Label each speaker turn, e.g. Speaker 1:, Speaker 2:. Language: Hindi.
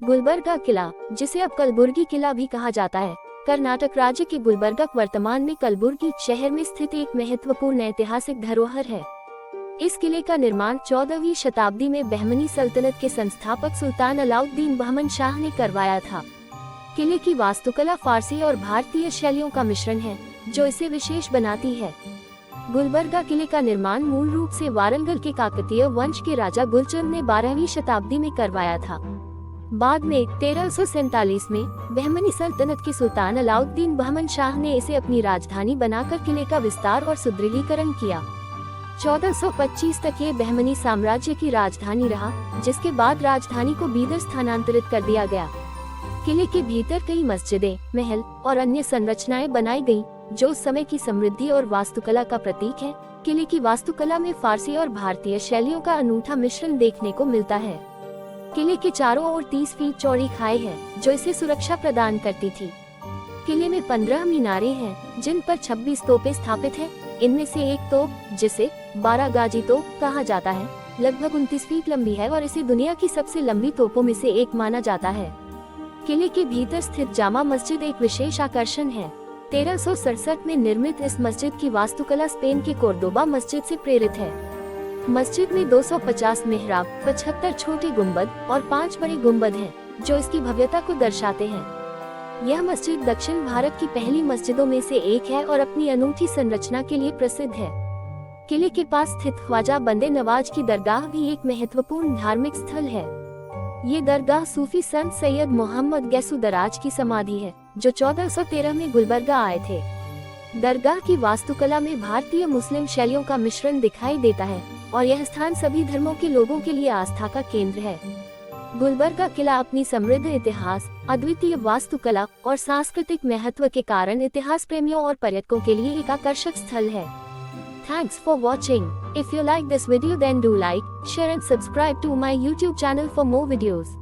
Speaker 1: गुलबर्गा किला, जिसे अब कलबुर्गी किला भी कहा जाता है, कर्नाटक राज्य के गुलबर्गा वर्तमान में कलबुर्गी शहर में स्थित एक महत्वपूर्ण ऐतिहासिक धरोहर है। इस किले का निर्माण 14वीं शताब्दी में बहमनी सल्तनत के संस्थापक सुल्तान अलाउद्दीन बहमन शाह ने करवाया था। किले की वास्तुकला फारसी और भारतीय शैलियों का मिश्रण है, जो इसे विशेष बनाती है। गुलबर्गा किले का निर्माण मूल रूप से वारंगल के काकतीय वंश के राजा गुलचंद ने 12वीं शताब्दी में करवाया था। बाद में 1347 में बहमनी सल्तनत के सुल्तान अलाउद्दीन बहमन शाह ने इसे अपनी राजधानी बनाकर किले का विस्तार और सुदृढ़ीकरण किया। 1425 तक ये बहमनी साम्राज्य की राजधानी रहा, जिसके बाद राजधानी को बीदर स्थानांतरित कर दिया गया। किले के भीतर कई मस्जिदें, महल और अन्य संरचनाएं बनाई गईं, जो उस समय की समृद्धि और वास्तुकला का प्रतीक है। किले की वास्तुकला में फारसी और भारतीय शैलियों का अनूठा मिश्रण देखने को मिलता है। किले के चारों ओर 30 फीट चौड़ी खाई है, जो इसे सुरक्षा प्रदान करती थी। किले में 15 मीनारें हैं, जिन पर 26 तोपें स्थापित हैं। इनमें से एक तोप, जिसे 12 गाजी तोप कहा जाता है, लगभग 29 फीट लंबी है और इसे दुनिया की सबसे लंबी तोपों में से एक माना जाता है। किले के भीतर स्थित जामा मस्जिद एक विशेष आकर्षण है। 1367 में निर्मित इस मस्जिद की वास्तुकला स्पेन के कोर्दोबा मस्जिद से प्रेरित है। मस्जिद में 250 मेहराब, 75 छोटे गुंबद और 5 बड़े गुंबद हैं, जो इसकी भव्यता को दर्शाते हैं। यह मस्जिद दक्षिण भारत की पहली मस्जिदों में से एक है और अपनी अनूठी संरचना के लिए प्रसिद्ध है। किले के पास स्थित ख्वाजा बंदे नवाज की दरगाह भी एक महत्वपूर्ण धार्मिक स्थल है। ये दरगाह सूफी संत सैयद मोहम्मद गैसू दराज की समाधि है, जो 1413 में गुलबर्गा आए थे। दरगाह की वास्तुकला में भारतीय मुस्लिम शैलियों का मिश्रण दिखाई देता है और यह स्थान सभी धर्मों के लोगों के लिए आस्था का केंद्र है। गुलबर्गा किला अपनी समृद्ध इतिहास, अद्वितीय वास्तुकला और सांस्कृतिक महत्व के कारण इतिहास प्रेमियों और पर्यटकों के लिए एक आकर्षक स्थल है। Thanks for watching. If you like this video, then do like, share and subscribe to my YouTube channel for more videos.